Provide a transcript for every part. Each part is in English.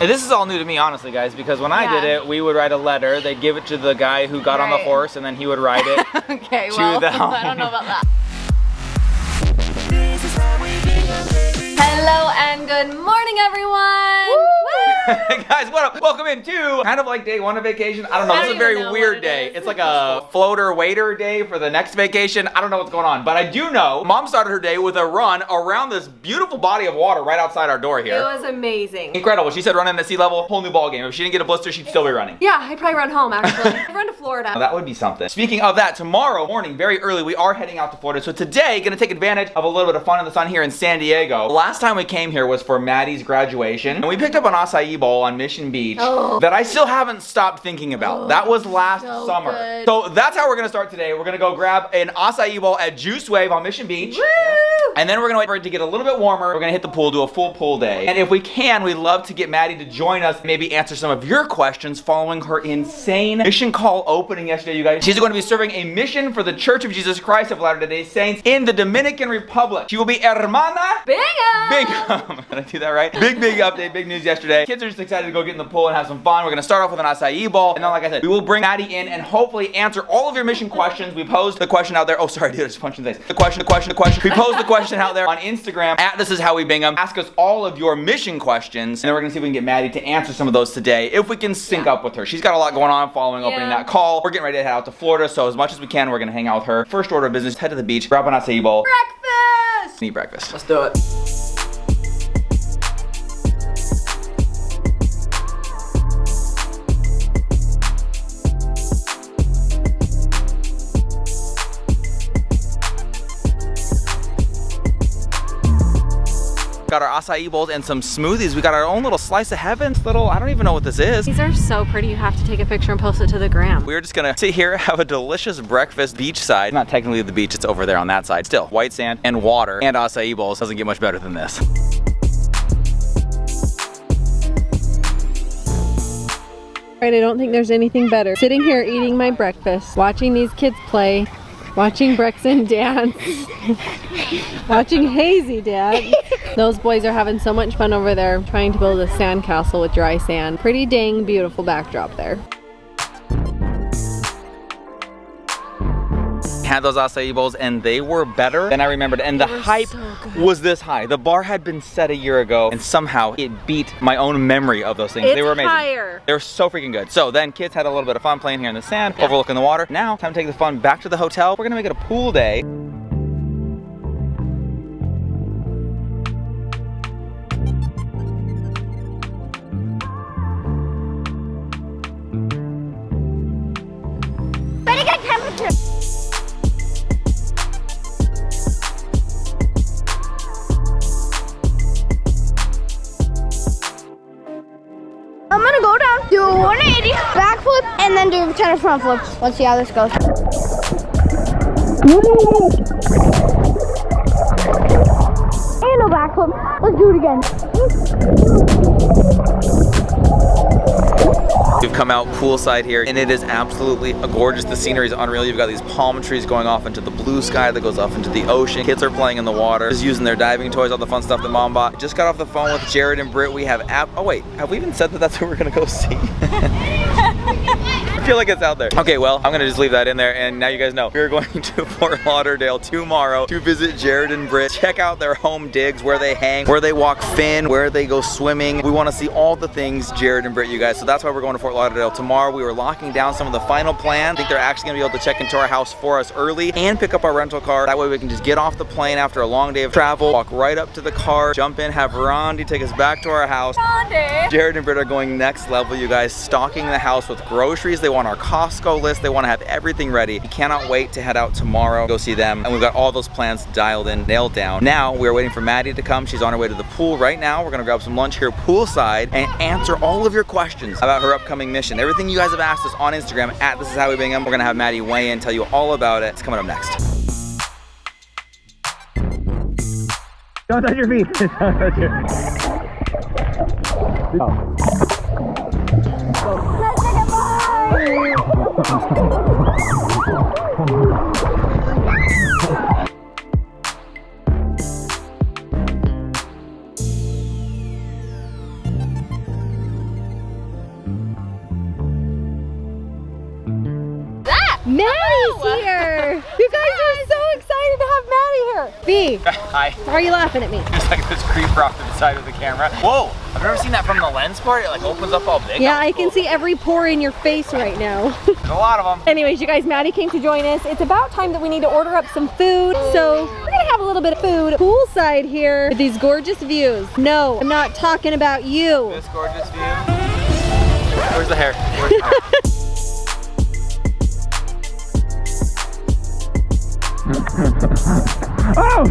And this is all new to me, honestly, guys, because when I did it, we would write a letter. They'd give it to the guy who got on the horse, and then he would write it okay, to well, them. I don't know about that. Hello and good morning, everyone. Hey guys, what up? Welcome into kind of like day one of vacation. I don't know. This is a very weird day. It's like a floater waiter day for the next vacation. I don't know what's going on, but I do know Mom started her day with a run around this beautiful body of water right outside our door here. It was amazing. Incredible. She said running at sea level, whole new ball game. If she didn't get a blister, she'd still be running. Yeah, I'd probably run home actually. I'd run to Florida. That would be something. Speaking of that, tomorrow morning, very early, we are heading out to Florida. So today, gonna take advantage of a little bit of fun in the sun here in San Diego. The last time we came here was for Maddie's graduation, and we picked up an acai bowl on Mission Beach that I still haven't stopped thinking about. That was last summer. Good. So that's how we're gonna start today. We're gonna go grab an acai bowl at Juice Wave on Mission Beach. Woo! And then we're gonna wait for it to get a little bit warmer. We're gonna hit the pool, do a full pool day. And if we can, we'd love to get Maddie to join us, maybe answer some of your questions following her insane mission call opening yesterday, you guys. She's going to be serving a mission for the Church of Jesus Christ of Latter-day Saints in the Dominican Republic. She will be Hermana Bingham. Did I do that right? Big update, big news yesterday. Kids are just excited to go get in the pool and have some fun. We're gonna start off with an acai bowl. And then, like I said, we will bring Maddie in and hopefully answer all of your mission questions. We posed the question out there. Oh, sorry, dude, I just punched in the face. The question. We posed the question out there on Instagram at This Is How We Bingham. Ask us all of your mission questions. And then we're gonna see if we can get Maddie to answer some of those today, if we can sync up with her. She's got a lot going on following opening that call. We're getting ready to head out to Florida, so as much as we can, we're gonna hang out with her. First order of business, head to the beach, grab an acai bowl. Breakfast! Eat breakfast. Let's do it. Got our acai bowls and some smoothies. We got our own little slice of heaven. I don't even know what this is. These are so pretty. You have to take a picture and post it to the gram. We're just gonna sit here, have a delicious breakfast beachside. Not technically the beach, it's over there on that side. Still, white sand and water and acai bowls. Doesn't get much better than this. Right, I don't think there's anything better. Sitting here eating my breakfast, watching these kids play, watching Brexon dance, watching Hazy dance. Those boys are having so much fun over there trying to build a sandcastle with dry sand. Pretty dang beautiful backdrop there. Had those acai bowls and they were better than I remembered, and the hype was this high. The bar had been set a year ago and somehow it beat my own memory of those things. They were amazing. Higher. They were so freaking good. So then kids had a little bit of fun playing here in the sand, overlooking the water. Now time to take the fun back to the hotel. We're gonna make it a pool day. Pretty good temperature. I'm gonna go down, do a 180 backflip, and then do 10 front flips. Let's see how this goes. And a backflip. Let's do it again. We've come out poolside here and it is absolutely gorgeous. The scenery is unreal. You've got these palm trees going off into the blue sky that goes off into the ocean. Kids are playing in the water, just using their diving toys, all the fun stuff that Mom bought. Just got off the phone with Jared and Britt. We have oh wait, have we even said that that's what we're gonna go see? I feel like it's out there. Okay, well, I'm gonna just leave that in there, and now you guys know. We're going to Fort Lauderdale tomorrow to visit Jared and Britt, check out their home digs, where they hang, where they walk fin, where they go swimming. We wanna see all the things Jared and Britt, you guys, so that's why we're going to Fort Lauderdale tomorrow. We were locking down some of the final plans. I think they're actually gonna be able to check into our house for us early and pick up our rental car. That way we can just get off the plane after a long day of travel, walk right up to the car, jump in, have Rondi take us back to our house. Jared and Britt are going next level, you guys, stocking the house with groceries. They want our Costco list. They want to have everything ready. We cannot wait to head out tomorrow, go see them. And we've got all those plans dialed in, nailed down. Now we're waiting for Maddie to come. She's on her way to the pool right now. We're gonna grab some lunch here poolside and answer all of your questions about her upcoming mission. Everything you guys have asked us on Instagram at This Is How We Bingham. We're gonna have Maddie weigh in, tell you all about it. It's coming up next. Don't touch your feet. Don't touch your feet. Oh. Maddie's here! You guys are so excited to have Maddie here. V, Hi. why are you laughing at me? Just like this creeper off to the side of the camera. Whoa, I've never seen that from the lens part. It like opens up all big. Yeah, I can see every pore in your face right now. There's a lot of them. Anyways, you guys, Maddie came to join us. It's about time that we need to order up some food. So we're gonna have a little bit of food poolside here with these gorgeous views. No, I'm not talking about you. This gorgeous view. Where's the hair? Where's the hair? Oh!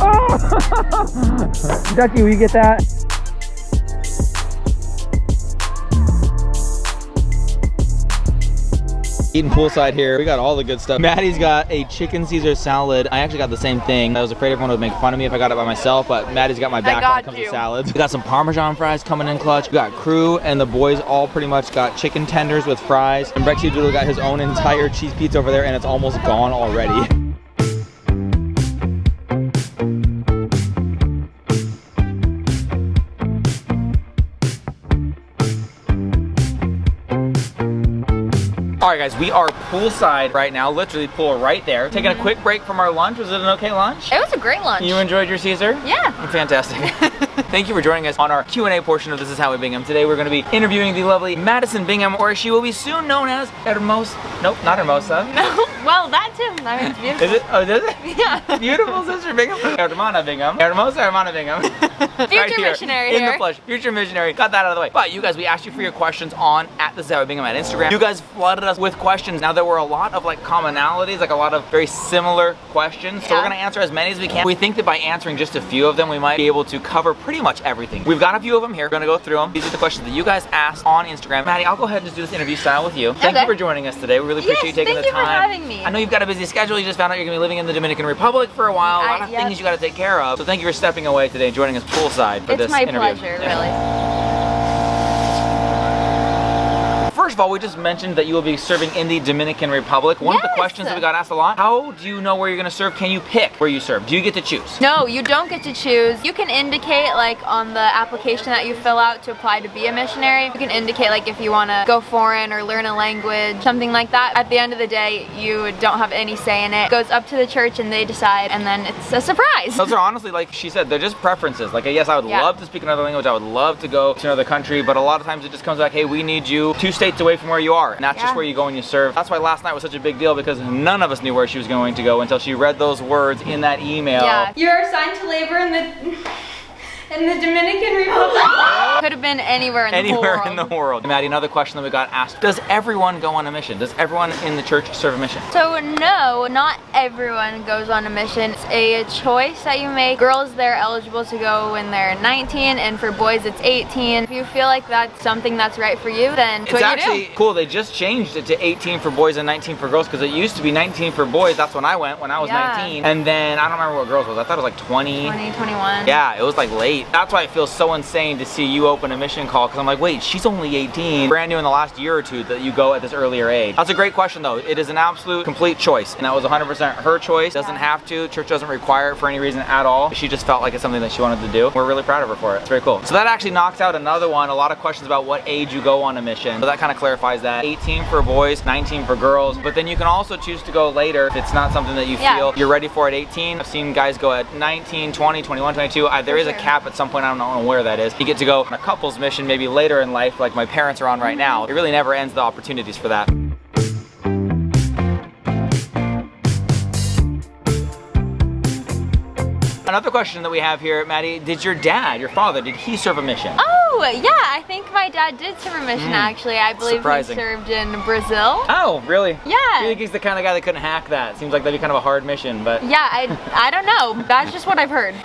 Oh! Ducky, will you get that? Eating poolside here. We got all the good stuff. Maddie's got a chicken Caesar salad. I actually got the same thing. I was afraid everyone would make fun of me if I got it by myself, but Maddie's got my back when it comes to salads. We got some Parmesan fries coming in clutch. We got crew, and the boys all pretty much got chicken tenders with fries. And Brexy Doodle got his own entire cheese pizza over there, and it's almost gone already. All right, guys, we are poolside right now, literally pool right there. Taking a quick break from our lunch. Was it an okay lunch? It was a great lunch. You enjoyed your Caesar? Yeah. Fantastic. Thank you for joining us on our Q&A portion of This Is How We Bingham. Today we're going to be interviewing the lovely Madison Bingham, or she will be soon known as Hermosa. Nope, not Hermosa. No, well, that too. I mean, it's beautiful. Is it? Oh, does it? Yeah. Beautiful sister Bingham. Hermana Bingham. Hermosa Hermana Bingham. Future missionary in here. the flesh. Future missionary. Got that out of the way. But you guys, we asked you for your questions on This Is How We Bingham at Instagram. You guys flooded us with questions. Now there were a lot of like commonalities, like a lot of very similar questions. So we're gonna answer as many as we can. We think that by answering just a few of them, we might be able to cover pretty much everything. We've got a few of them here. We're gonna go through them. These are the questions that you guys asked on Instagram. Maddie, I'll go ahead and just do this interview style with you. Thank you for joining us today. We really appreciate you taking the time. Thank you for having me. I know you've got a busy schedule. You just found out you're gonna be living in the Dominican Republic for a while. A lot of things you gotta take care of. So thank you for stepping away today and joining us poolside for this interview. It's my pleasure, really. First of all, we just mentioned that you will be serving in the Dominican Republic. One of the questions that we got asked a lot, how do you know where you're gonna serve? Can you pick where you serve? Do you get to choose? No, you don't get to choose. You can indicate like on the application that you fill out to apply to be a missionary, you can indicate like if you wanna go foreign or learn a language, something like that. At the end of the day, you don't have any say in it. It goes up to the church and they decide, and then it's a surprise. Those are honestly, like she said, they're just preferences. Like, yes, I would love to speak another language. I would love to go to another country, but a lot of times it just comes back, hey, we need you 2 states away from where you are. And that's just where you go and you serve. That's why last night was such a big deal, because none of us knew where she was going to go until she read those words in that email. Yeah. You are assigned to labor in the Dominican Republic. Could have been anywhere in the whole world. Anywhere in the world. Maddie, another question that we got asked, does everyone go on a mission? Does everyone in the church serve a mission? So no, not everyone goes on a mission. It's a choice that you make. Girls, they're eligible to go when they're 19, and for boys it's 18. If you feel like that's something that's right for you, then it's what you do. It's actually cool. They just changed it to 18 for boys and 19 for girls, because it used to be 19 for boys. That's when I went, when I was 19. And then, I don't remember what girls was. I thought it was like 20. 20, 21. Yeah, it was like late. That's why it feels so insane to see you open a mission call, because I'm like, wait, she's only 18. Brand new in the last year or two that you go at this earlier age. That's a great question though. It is an absolute complete choice, and that was 100% her choice. Doesn't have to. Church doesn't require it for any reason at all. She just felt like it's something that she wanted to do. We're really proud of her for it. It's very cool. So that actually knocks out another one. A lot of questions about what age you go on a mission. So that kind of clarifies that. 18 for boys, 19 for girls. But then you can also choose to go later if it's not something that you feel you're ready for at 18. I've seen guys go at 19, 20, 21, 22. There is a cap at some point. I don't know where that is. You get to go on a couple's mission maybe later in life, like my parents are on right now. It really never ends the opportunities for that. Another question that we have here, Maddie, did your dad, your father, did he serve a mission? Oh, yeah, I think my dad did serve a mission actually. I believe he served in Brazil. Oh, really? Yeah. I think he's the kind of guy that couldn't hack that. Seems like that'd be kind of a hard mission, but... Yeah, I don't know. That's just what I've heard.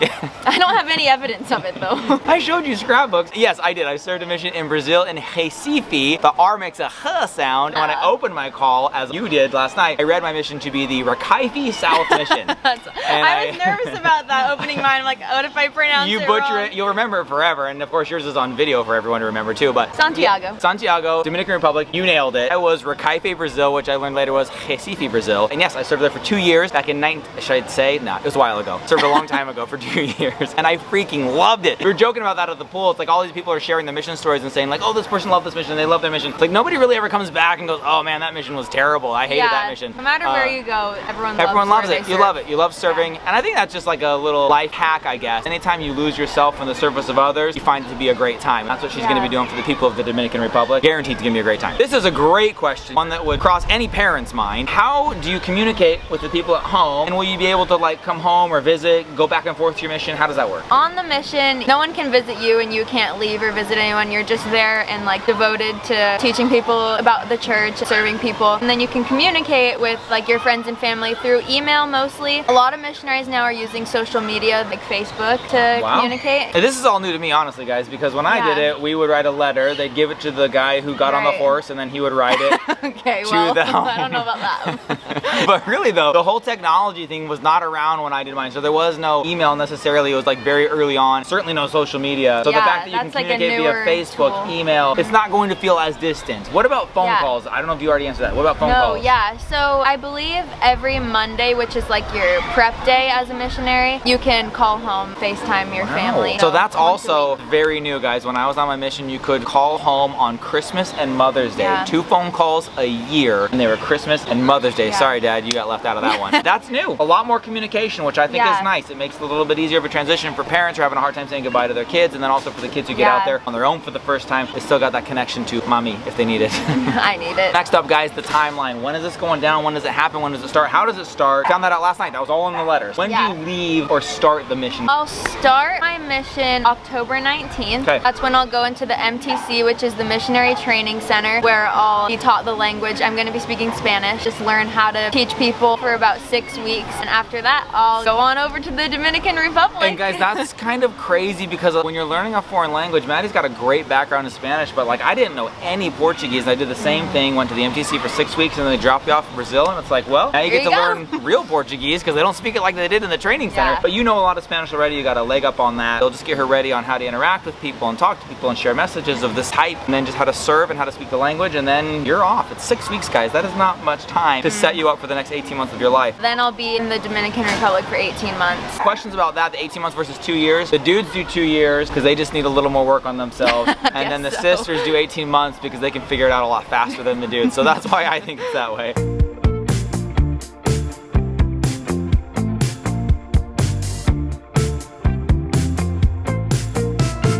I don't have any evidence of it, though. I showed you scrapbooks. Yes, I did. I served a mission in Brazil, in Recife. The R makes a H sound. When I opened my call, as you did last night, I read my mission to be the Recife South mission. I was nervous about that, opening mine. I'm like, what if I pronounce it You butcher wrong? it, you'll remember it forever, and of course yours is on video. video for everyone to remember too, but Santiago. Santiago, Dominican Republic, you nailed it. I was Recaife, Brazil, which I learned later was Recife, Brazil. And yes, I served there for 2 years back in should I say? No, it was a while ago. Served a long time ago for 2 years, and I freaking loved it. We were joking about that at the pool. It's like all these people are sharing their mission stories and saying like, oh, this person loved this mission, they love their mission. It's like nobody really ever comes back and goes, oh man, that mission was terrible. I hated that mission. No matter where you go, everyone loves it. You love it. You love serving. And I think that's just like a little life hack, I guess. Anytime you lose yourself in the service of others, you find it to be a great time. That's what she's going to be doing for the people of the Dominican Republic. Guaranteed to give me a great time. This is a great question, one that would cross any parent's mind. How do you communicate with the people at home? And will you be able to like come home or visit, go back and forth to your mission? How does that work? On the mission, no one can visit you and you can't leave or visit anyone. You're just there and like devoted to teaching people about the church, serving people. And then you can communicate with like your friends and family through email mostly. A lot of missionaries now are using social media like Facebook to communicate. And this is all new to me, honestly, guys, because when I did it, we would write a letter. They'd give it to the guy who got on the horse, and then he would write it okay, to well, them. I don't know about that. But really though, the whole technology thing was not around when I did mine, so there was no email necessarily. It was like very early on. Certainly no social media. So the fact that you can communicate via Facebook, email, it's not going to feel as distant. What about phone calls? I don't know if you already answered that. What about phone calls? So I believe every Monday, which is like your prep day as a missionary, you can call home, FaceTime your family. So that's also very new, guys. When I was on my mission, you could call home on Christmas and Mother's Day. 2 phone calls a year, and they were Christmas and Mother's Day. Sorry, Dad, you got left out of that one. That's new. A lot more communication, which I think is nice. It makes it a little bit easier of a transition for parents who are having a hard time saying goodbye to their kids, and then also for the kids who get out there on their own for the first time, they still got that connection to mommy if they need it. I need it. Next up, guys, the timeline. When is this going down? When does it happen? When does it start? How does it start? Found that out last night. That was all in the letters. When do you leave or start the mission? I'll start my mission October 19th. That's when I'll go into the MTC, which is the Missionary Training Center, where I'll be taught the language. I'm going to be speaking Spanish, just learn how to teach people for about 6 weeks. And after that, I'll go on over to the Dominican Republic. And guys, that's kind of crazy because when you're learning a foreign language, Maddie's got a great background in Spanish, but like I didn't know any Portuguese. I did the same thing, went to the MTC for 6 weeks, and then they dropped you off in Brazil, and it's like, well, now you get to learn real Portuguese because they don't speak it like they did in the training center. But you know a lot of Spanish already. You got a leg up on that. They'll just get her ready on how to interact with people and talk to people and share messages of this type, and then just how to serve and how to speak the language, and then you're off. It's 6 weeks, guys. That is not much time to set you up for the next 18 months of your life. Then I'll be in the Dominican Republic for 18 months. Questions about that, the 18 months versus 2 years. The dudes do 2 years because they just need a little more work on themselves. And then the sisters do 18 months because they can figure it out a lot faster than the dudes. So that's why I think it's that way.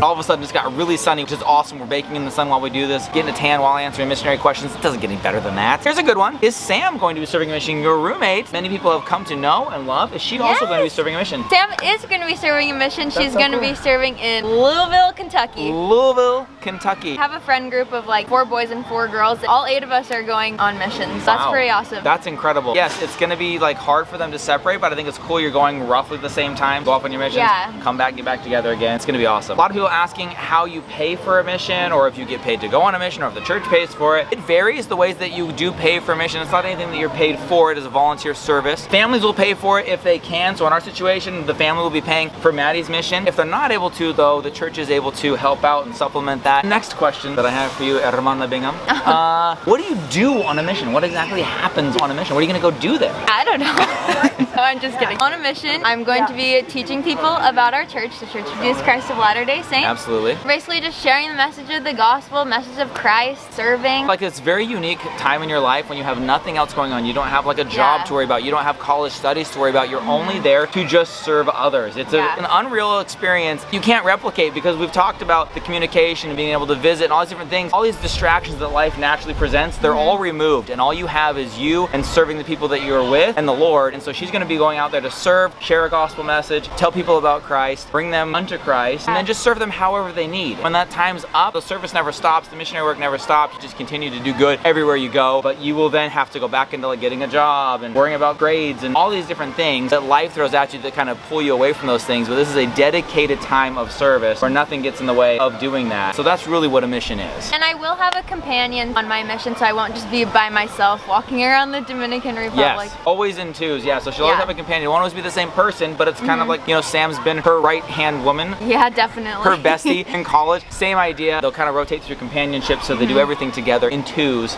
All of a sudden it's got really sunny, which is awesome. We're baking in the sun while we do this, getting a tan while answering missionary questions. It doesn't get any better than that. Here's a good one. Is Sam going to be serving a mission? Your roommate, many people have come to know and love. Is she also going to be serving a mission? Sam is going to be serving a mission. She's going to be serving in Louisville, Kentucky. Louisville, Kentucky. I have a friend group of like 4 boys and 4 girls. All 8 of us are going on missions. That's pretty awesome. That's incredible. Yes, it's going to be like hard for them to separate, but I think it's cool you're going roughly the same time. Go off on your missions, come back, get back together again. It's going to be awesome. A lot of people asking how you pay for a mission, or if you get paid to go on a mission, or if the church pays for it. It varies the ways that you do pay for a mission. It's not anything that you're paid for. It is a volunteer service. Families will pay for it if they can. So in our situation, the family will be paying for Maddie's mission. If they're not able to, though, the church is able to help out and supplement that. Next question that I have for you, Hermana Bingham. What do you do on a mission? What exactly happens on a mission? What are you going to go do there? I don't know. No, I'm just kidding. On a mission, I'm going to be teaching people about our church, the Church of Jesus Christ of Latter-day Saints. Absolutely. Basically just sharing the message of the gospel, message of Christ, serving. Like, it's a very unique time in your life when you have nothing else going on. You don't have like a job to worry about. You don't have college studies to worry about. You're only there to just serve others. It's an unreal experience you can't replicate, because we've talked about the communication and being able to visit and all these different things. All these distractions that life naturally presents, they're all removed, and all you have is you and serving the people that you're with and the Lord. And so she's going to be going out there to serve, share a gospel message, tell people about Christ, bring them unto Christ, and then just serve them however they need. When that time's up, the service never stops, the missionary work never stops. You just continue to do good everywhere you go, but you will then have to go back into like getting a job and worrying about grades and all these different things that life throws at you that kind of pull you away from those things. But this is a dedicated time of service where nothing gets in the way of doing that. So that's really what a mission is. And I will have a companion on my mission, so I won't just be by myself walking around the Dominican Republic. Yes, always in twos. Yeah, so she'll always type of companion. It won't always be the same person, but it's kind of like, you know, Sam's been her right-hand woman. Yeah, definitely. Her bestie in college. Same idea. They'll kind of rotate through companionship, so they do everything together in twos.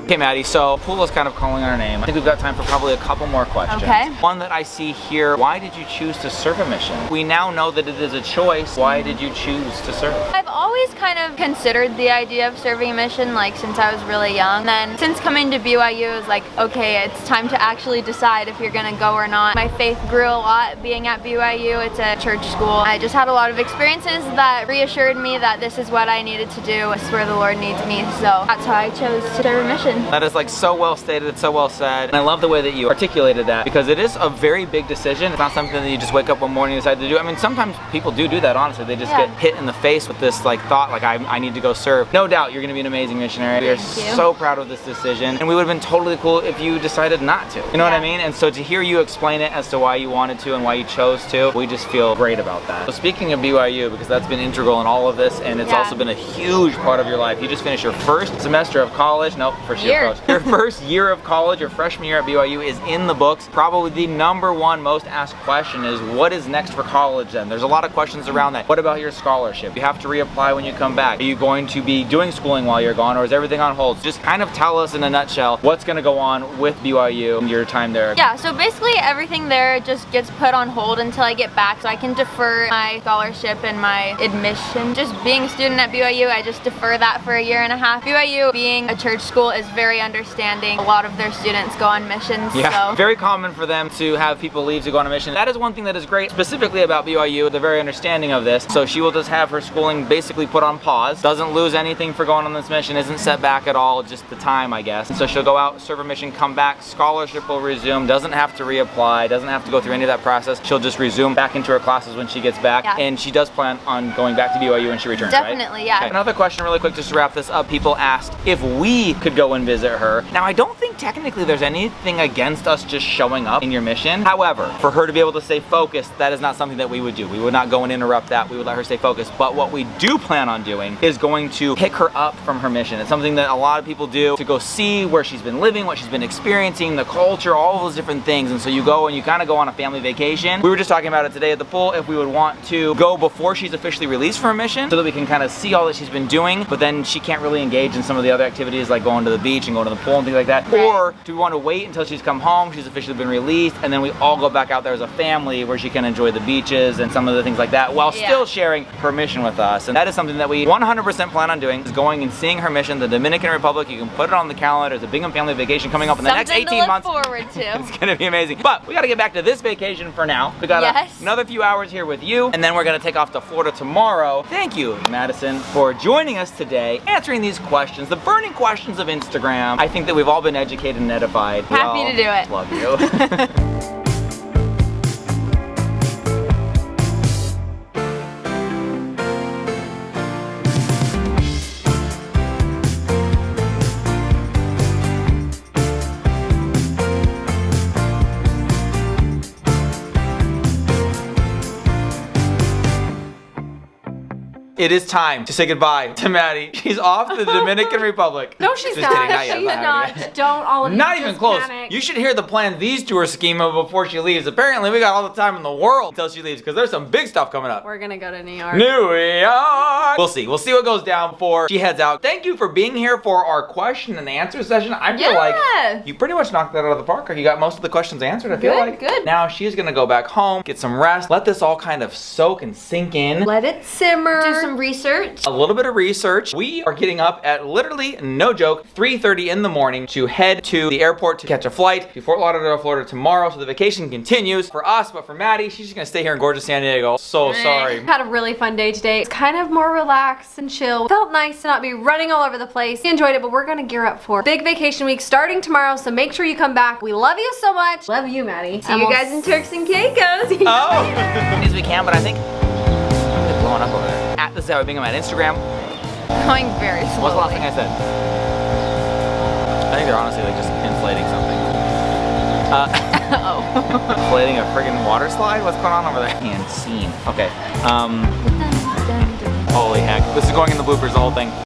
Okay, Maddie, so Pool is kind of calling our name. I think we've got time for probably a couple more questions. Okay. One that I see here, why did you choose to serve a mission? We now know that it is a choice. Why did you choose to serve? I've always kind of considered the idea of serving a mission, like since I was really young. Then since coming to BYU, it was like, okay, it's time to actually decide if you're gonna go or not. My faith grew a lot being at BYU. It's a church school. I just had a lot of experiences that reassured me that this is what I needed to do. It's where the Lord needs me. So that's how I chose to serve a mission. That is like so well stated, it's so well said. And I love the way that you articulated that because it is a very big decision. It's not something that you just wake up one morning and decide to do. I mean, sometimes people do that, honestly. They just get hit in the face with this like thought, like I need to go serve. No doubt you're gonna be an amazing missionary. We are so proud of this decision. And we would have been totally cool if you decided not to. You know what I mean? And so to hear you explain it as to why you wanted to and why you chose to, we just feel great about that. So speaking of BYU, because that's been integral in all of this and it's also been a huge part of your life. You just finished your first semester of college. Nope, first year of college. Your first year of college, your freshman year at BYU is in the books. Probably the #1 most asked question is, what is next for college then? There's a lot of questions around that. What about your scholarship? You have to reapply when you come back. Are you going to be doing schooling while you're gone, or is everything on hold? Just kind of tell us in a nutshell what's going to go on with BYU and your time there. Yeah, so basically everything there just gets put on hold until I get back, so I can defer my scholarship and my admission. Just being a student at BYU, I just defer that for a year and a half. BYU, being a church school, is very understanding. A lot of their students go on missions. Yeah, so. very common for them to have people leave to go on a mission. That is one thing that is great specifically about BYU. They're very understanding of this. So she will just have her schooling basically put on pause. Doesn't lose anything for going on this mission. Isn't set back at all. Just the time, I guess. So she'll go out, serve a mission, come back. Scholarship will resume. Doesn't have to reapply. Doesn't have to go through any of that process. She'll just resume back into her classes when she gets back. Yeah. And she does plan on going back to BYU when she returns, Definitely, right? yeah. Okay. Another question really quick just to wrap this up. People asked if we could go and visit her. Now, I don't think technically there's anything against us just showing up in your mission. However, for her to be able to stay focused, that is not something that we would do. We would not go and interrupt that. We would let her stay focused. But what we do plan on doing is going to pick her up from her mission. It's something that a lot of people do to go see where she's been living, what she's been experiencing, the culture, all those different things. And so you go and you kind of go on a family vacation. We were just talking about it today at the pool, if we would want to go before she's officially released from her mission so that we can kind of see all that she's been doing, but then she can't really engage in some of the other activities like going to the beach and going to the pool and things like that. Right. Or do we want to wait until she's come home, she's officially been released, and then we all go back out there as a family where she can enjoy the beaches and some of the things like that while still sharing her mission with us. And that is something that we 100% plan on doing, is going and seeing her mission, the Dominican Republic. You can put it on the calendar. There's a Bingham family vacation coming up in the next 18 months. Something to look forward to. It's gonna be amazing. But we gotta get back to this vacation for now. We got another few hours here with you, and then we're gonna take off to Florida tomorrow. Thank you, Madison, for joining us today, answering these questions, the burning questions of Instagram. I think that we've all been educated and edified. Happy to do it. Love you. It is time to say goodbye to Maddie. She's off to the Dominican Republic. No, she's Just not. kidding, not yet, She's not not. yet. Don't all of you Not just even close. panic. You should hear the plan these two are scheming before she leaves. Apparently, we got all the time in the world until she leaves because there's some big stuff coming up. We're gonna go to New York. New York! We'll see. We'll see what goes down before she heads out. Thank you for being here for our question and answer session. I feel like you pretty much knocked that out of the park. You got most of the questions answered, I feel like. Good. Now she's gonna go back home, get some rest, let this all kind of soak and sink in. Let it simmer. Do some research. A little bit of research. We are getting up at literally, no joke, 3:30 in the morning to head to the airport to catch a flight to Fort Lauderdale, Florida tomorrow. So the vacation continues for us, but for Maddie, she's just gonna stay here in gorgeous San Diego. So sorry. Had a really fun day today. It's kind of more relaxed and chill. Felt nice to not be running all over the place. We enjoyed it, but we're gonna gear up for big vacation week starting tomorrow, so make sure you come back. We love you so much. Love you, Maddie. See you guys in Turks and Caicos. Oh! As we can, but I think they're blowing up over there. At the TIHWB Bingham at Instagram. Going very slowly. What's the last thing I said? I think they're honestly like just inflating something. Inflating a friggin' water slide? What's going on over there? And scene. Okay. Holy heck. This is going in the bloopers, the whole thing.